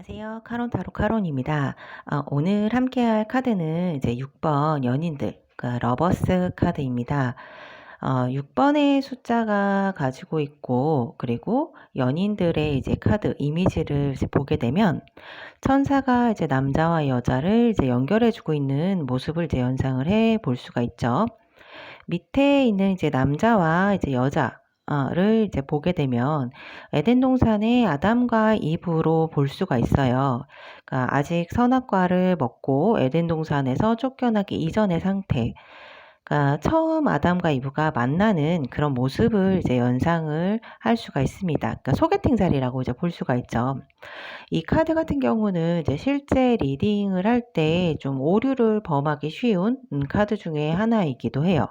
안녕하세요. 카론 타로 카론입니다. 오늘 함께할 카드는 이제 6번 연인들, 그러니까 러버스 카드입니다. 6번의 숫자가 가지고 있고, 그리고 연인들의 이제 카드 이미지를 이제 보게 되면 천사가 이제 남자와 여자를 이제 연결해주고 있는 모습을 이제 연상을 해 볼 수가 있죠. 밑에 있는 이제 남자와 이제 여자를 이제 보게 되면 에덴 동산의 아담과 이브로 볼 수가 있어요. 그러니까 아직 선악과를 먹고 에덴 동산에서 쫓겨나기 이전의 상태. 그러니까 처음 아담과 이브가 만나는 그런 모습을 이제 연상을 할 수가 있습니다. 그러니까 소개팅 자리라고 이제 볼 수가 있죠. 이 카드 같은 경우는 이제 실제 리딩을 할 때 좀 오류를 범하기 쉬운 카드 중에 하나이기도 해요.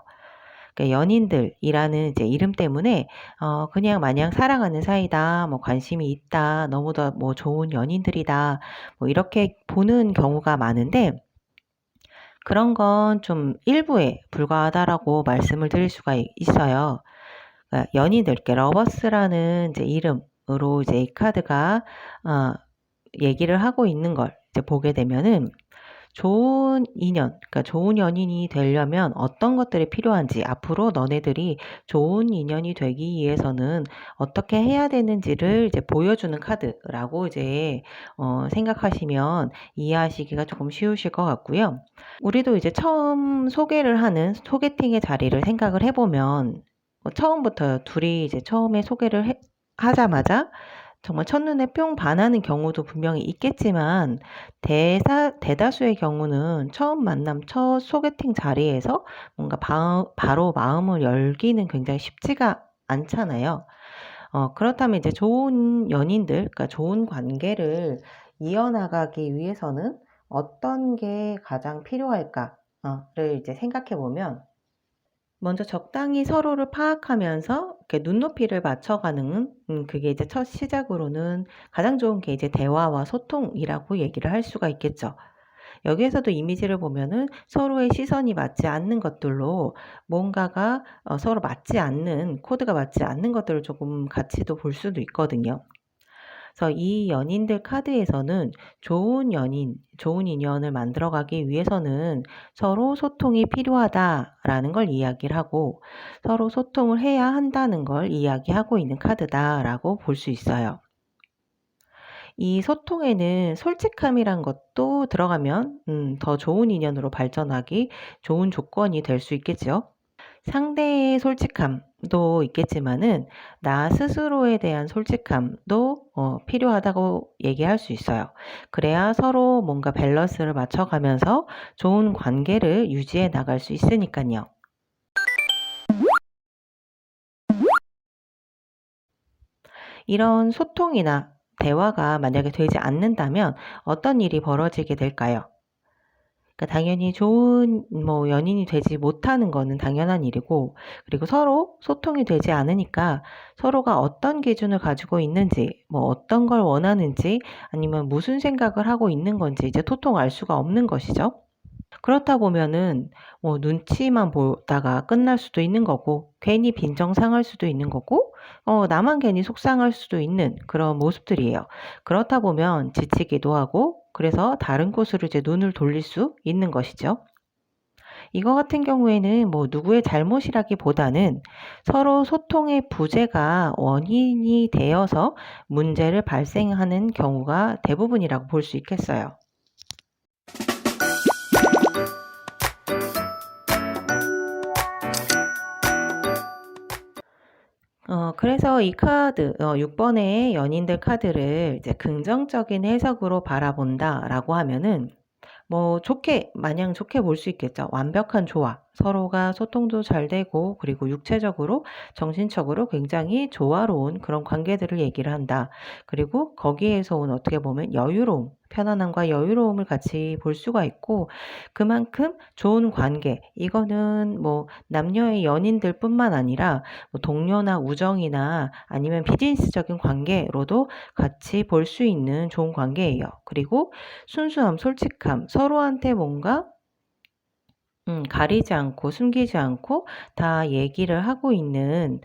그러니까 연인들이라는 이제 이름 때문에 그냥 마냥 사랑하는 사이다, 뭐 관심이 있다, 너무도 뭐 좋은 연인들이다, 뭐 이렇게 보는 경우가 많은데 그런 건 좀 일부에 불과하다라고 말씀을 드릴 수가 있어요. 그러니까 연인들, 께 러버스라는 이제 이름으로 이제 이 카드가 얘기를 하고 있는 걸 이제 보게 되면은 좋은 인연, 그러니까 좋은 연인이 되려면 어떤 것들이 필요한지, 앞으로 너네들이 좋은 인연이 되기 위해서는 어떻게 해야 되는지를 이제 보여주는 카드라고 이제 생각하시면 이해하시기가 조금 쉬우실 것 같고요. 우리도 이제 처음 소개를 하는 소개팅의 자리를 생각을 해보면 처음부터 둘이 이제 처음에 소개를 하자마자 정말 첫눈에 뿅 반하는 경우도 분명히 있겠지만 대다수의 경우는 처음 만남, 첫 소개팅 자리에서 뭔가 바로 마음을 열기는 굉장히 쉽지가 않잖아요. 그렇다면 이제 좋은 연인들, 그러니까 좋은 관계를 이어나가기 위해서는 어떤 게 가장 필요할까를 이제 생각해 보면 먼저 적당히 서로를 파악하면서 이렇게 눈높이를 맞춰가는 그게 이제 첫 시작으로는 가장 좋은 게 이제 대화와 소통이라고 얘기를 할 수가 있겠죠. 여기에서도 이미지를 보면은 서로의 시선이 맞지 않는 것들로 뭔가가 서로 맞지 않는 코드가 맞지 않는 것들을 조금 같이도 볼 수도 있거든요. 그래서 이 연인들 카드에서는 좋은 연인, 좋은 인연을 만들어가기 위해서는 서로 소통이 필요하다라는 걸 이야기를 하고 서로 소통을 해야 한다는 걸 이야기하고 있는 카드다라고 볼 수 있어요. 이 소통에는 솔직함이란 것도 들어가면 더 좋은 인연으로 발전하기 좋은 조건이 될 수 있겠죠. 상대의 솔직함도 있겠지만은 나 스스로에 대한 솔직함도 필요하다고 얘기할 수 있어요. 그래야 서로 뭔가 밸런스를 맞춰가면서 좋은 관계를 유지해 나갈 수 있으니까요. 이런 소통이나 대화가 만약에 되지 않는다면 어떤 일이 벌어지게 될까요? 그러니까 당연히 좋은 뭐 연인이 되지 못하는 거는 당연한 일이고, 그리고 서로 소통이 되지 않으니까 서로가 어떤 기준을 가지고 있는지, 뭐 어떤 걸 원하는지, 아니면 무슨 생각을 하고 있는 건지 이제 도통 알 수가 없는 것이죠. 그렇다 보면은 뭐 눈치만 보다가 끝날 수도 있는 거고, 괜히 빈정상할 수도 있는 거고, 나만 괜히 속상할 수도 있는 그런 모습들이에요. 그렇다 보면 지치기도 하고, 그래서 다른 곳으로 이제 눈을 돌릴 수 있는 것이죠. 이거 같은 경우에는 뭐 누구의 잘못이라기보다는 서로 소통의 부재가 원인이 되어서 문제를 발생하는 경우가 대부분이라고 볼 수 있겠어요. 그래서 이 카드, 6번의 연인들 카드를 이제 긍정적인 해석으로 바라본다라고 하면은 뭐 마냥 좋게 볼 수 있겠죠. 완벽한 조화. 서로가 소통도 잘 되고, 그리고 육체적으로, 정신적으로 굉장히 조화로운 그런 관계들을 얘기를 한다. 그리고 거기에서 온 어떻게 보면 여유로움, 편안함과 여유로움을 같이 볼 수가 있고, 그만큼 좋은 관계, 이거는 뭐 남녀의 연인들 뿐만 아니라 뭐 동료나 우정이나 아니면 비즈니스적인 관계로도 같이 볼 수 있는 좋은 관계예요. 그리고 순수함, 솔직함, 서로한테 뭔가 가리지 않고 숨기지 않고 다 얘기를 하고 있는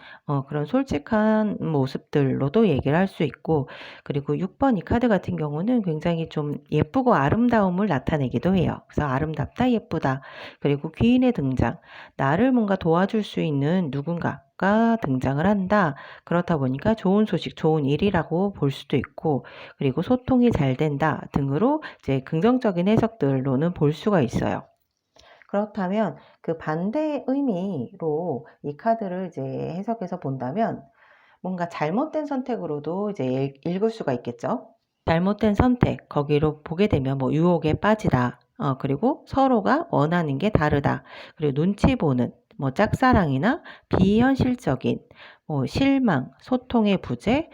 그런 솔직한 모습들로도 얘기를 할 수 있고, 그리고 6번 이 카드 같은 경우는 굉장히 좀 예쁘고 아름다움을 나타내기도 해요. 그래서 아름답다, 예쁘다, 그리고 귀인의 등장, 나를 뭔가 도와줄 수 있는 누군가가 등장을 한다. 그렇다 보니까 좋은 소식, 좋은 일이라고 볼 수도 있고, 그리고 소통이 잘 된다 등으로 이제 긍정적인 해석들로는 볼 수가 있어요. 그렇다면 그 반대 의미로 이 카드를 이제 해석해서 본다면 뭔가 잘못된 선택으로도 이제 읽을 수가 있겠죠. 잘못된 선택, 거기로 보게 되면 뭐 유혹에 빠지다, 그리고 서로가 원하는 게 다르다, 그리고 눈치 보는, 뭐 짝사랑이나 비현실적인, 뭐 실망, 소통의 부재,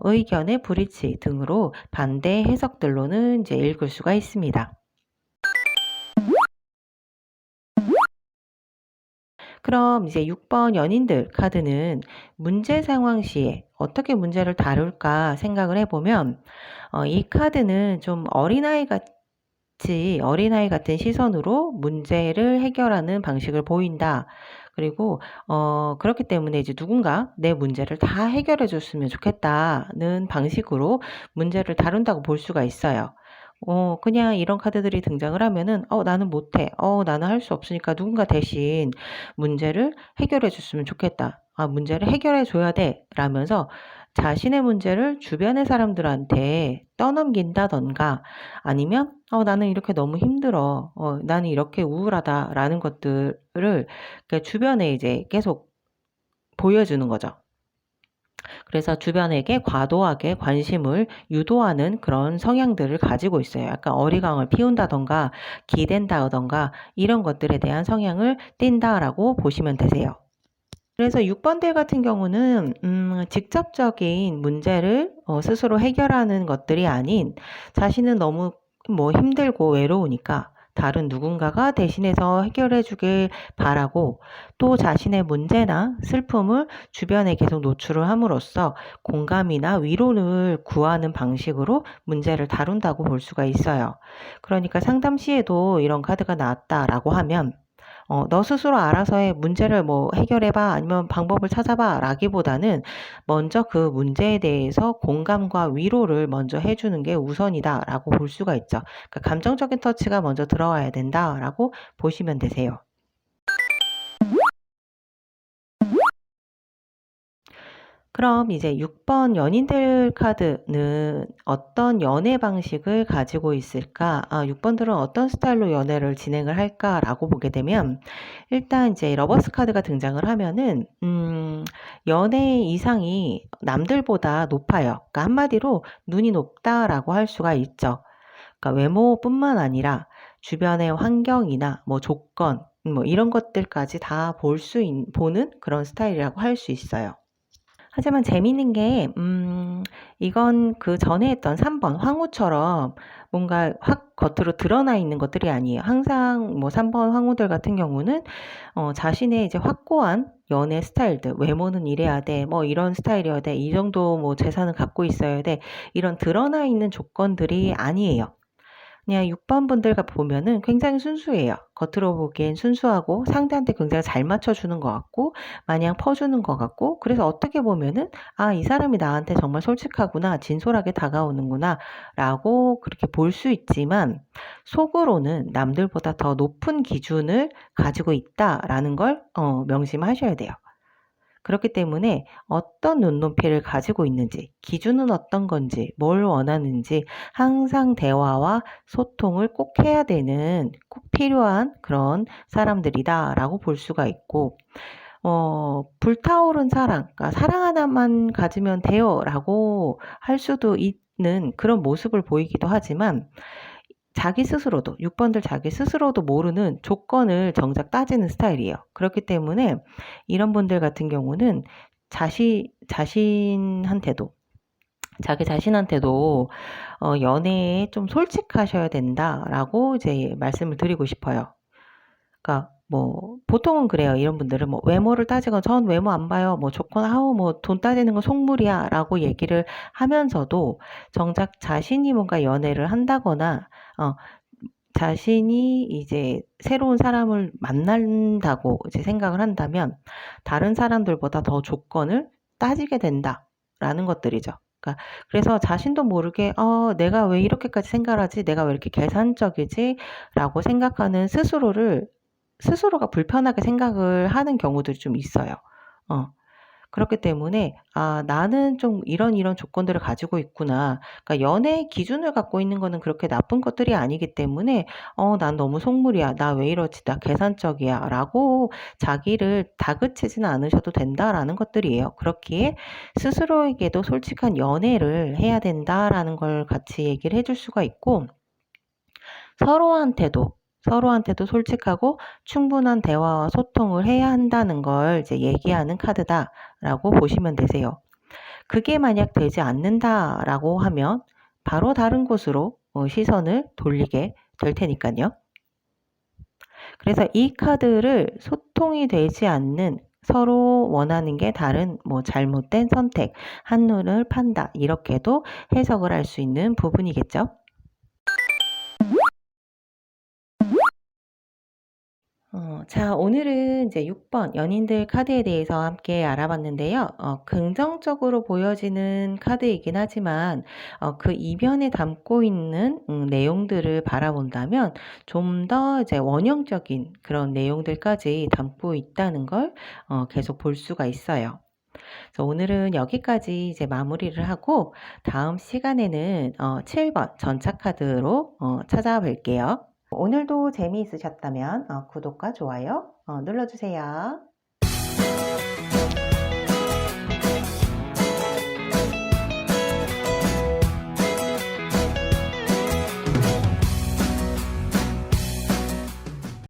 의견의 불일치 등으로 반대 해석들로는 이제 읽을 수가 있습니다. 그럼 이제 6번 연인들 카드는 문제 상황 시에 어떻게 문제를 다룰까 생각을 해보면, 이 카드는 좀 어린아이 같은 시선으로 문제를 해결하는 방식을 보인다. 그리고 그렇기 때문에 이제 누군가 내 문제를 다 해결해 줬으면 좋겠다는 방식으로 문제를 다룬다고 볼 수가 있어요. 그냥 이런 카드들이 등장을 하면은 나는 못해. 나는 할 수 없으니까 누군가 대신 문제를 해결해 줬으면 좋겠다. 문제를 해결해 줘야 돼. 라면서 자신의 문제를 주변의 사람들한테 떠넘긴다던가, 아니면 나는 이렇게 너무 힘들어. 나는 이렇게 우울하다라는 것들을 주변에 이제 계속 보여주는 거죠. 그래서 주변에게 과도하게 관심을 유도하는 그런 성향들을 가지고 있어요. 약간 어리광을 피운다던가 기댄다던가 이런 것들에 대한 성향을 띈다라고 보시면 되세요. 그래서 6번들 같은 경우는 직접적인 문제를 스스로 해결하는 것들이 아닌, 자신은 너무 뭐 힘들고 외로우니까 다른 누군가가 대신해서 해결해 주길 바라고, 또 자신의 문제나 슬픔을 주변에 계속 노출을 함으로써 공감이나 위로를 구하는 방식으로 문제를 다룬다고 볼 수가 있어요. 그러니까 상담 시에도 이런 카드가 나왔다라고 하면 너 스스로 알아서 해. 문제를 뭐 해결해봐. 아니면 방법을 찾아봐. 라기보다는 먼저 그 문제에 대해서 공감과 위로를 먼저 해주는 게 우선이다. 라고 볼 수가 있죠. 그러니까 감정적인 터치가 먼저 들어와야 된다. 라고 보시면 되세요. 그럼 이제 6번 연인들 카드는 어떤 연애 방식을 가지고 있을까? 6번들은 어떤 스타일로 연애를 진행을 할까라고 보게 되면, 일단 이제 러버스 카드가 등장을 하면은 연애 이상이 남들보다 높아요. 그러니까 한마디로 눈이 높다라고 할 수가 있죠. 그러니까 외모뿐만 아니라 주변의 환경이나 뭐 조건, 뭐 이런 것들까지 다 보는 그런 스타일이라고 할 수 있어요. 하지만 재미있는 게 이건 그 전에 했던 3번 황후처럼 뭔가 확 겉으로 드러나 있는 것들이 아니에요. 항상 뭐 3번 황후들 같은 경우는 자신의 이제 확고한 연애 스타일들, 외모는 이래야 돼, 뭐 이런 스타일이어야 돼, 이 정도 뭐 재산을 갖고 있어야 돼, 이런 드러나 있는 조건들이 아니에요. 그냥 6번 분들 보면은 굉장히 순수해요. 겉으로 보기엔 순수하고 상대한테 굉장히 잘 맞춰주는 것 같고 마냥 퍼주는 것 같고, 그래서 어떻게 보면은 이 사람이 나한테 정말 솔직하구나, 진솔하게 다가오는구나 라고 그렇게 볼 수 있지만, 속으로는 남들보다 더 높은 기준을 가지고 있다라는 걸 명심하셔야 돼요. 그렇기 때문에 어떤 눈높이를 가지고 있는지, 기준은 어떤 건지, 뭘 원하는지 항상 대화와 소통을 꼭 해야 되는, 꼭 필요한 그런 사람들이다라고 볼 수가 있고, 불타오른 사랑, 그러니까 사랑 하나만 가지면 돼요라고 할 수도 있는 그런 모습을 보이기도 하지만, 자기 스스로도, 6번들 자기 스스로도 모르는 조건을 정작 따지는 스타일이에요. 그렇기 때문에 이런 분들 같은 경우는 자신한테도, 자기 자신한테도 연애에 좀 솔직하셔야 된다라고 이제 말씀을 드리고 싶어요. 그러니까 뭐 보통은 그래요. 이런 분들은 뭐 외모를 따지건 전 외모 안 봐요. 뭐 조건 뭐 돈 따지는 건 속물이야라고 얘기를 하면서도 정작 자신이 뭔가 연애를 한다거나 자신이 이제 새로운 사람을 만난다고 이제 생각을 한다면 다른 사람들보다 더 조건을 따지게 된다라는 것들이죠. 그러니까 그래서 자신도 모르게 '내가 왜 이렇게까지 생각을 하지? 내가 왜 이렇게 계산적이지?'라고 생각하는 스스로가 불편하게 생각을 하는 경우들이 좀 있어요. 어. 그렇기 때문에 '아 나는 좀 이런 조건들을 가지고 있구나.' 그러니까 연애의 기준을 갖고 있는 거는 그렇게 나쁜 것들이 아니기 때문에 '난 너무 속물이야. 나 왜 이러지? 나 계산적이야.'라고 자기를 다그치지는 않으셔도 된다라는 것들이에요. 그렇기에 스스로에게도 '솔직한 연애를 해야 된다.'라는 걸 같이 얘기를 해줄 수가 있고 서로한테도 서로한테도 솔직하고 충분한 대화와 소통을 해야 한다는 걸 이제 얘기하는 카드다라고 보시면 되세요. 그게 만약 되지 않는다라고 하면 바로 다른 곳으로 시선을 돌리게 될 테니까요. 그래서 이 카드를 소통이 되지 않는 서로 원하는 게 다른 잘못된 선택, 한눈을 판다 이렇게도 해석을 할 수 있는 부분이겠죠. 자, 오늘은 이제 6번 연인들 카드에 대해서 함께 알아봤는데요. 긍정적으로 보여지는 카드이긴 하지만 그 이면에 담고 있는 내용들을 바라본다면 좀 더 이제 원형적인 그런 내용들까지 담고 있다는 걸 계속 볼 수가 있어요. 그래서 오늘은 여기까지 이제 마무리를 하고 다음 시간에는 7번 전차 카드로 찾아뵐게요. 오늘도 재미있으셨다면 구독과 좋아요 눌러주세요.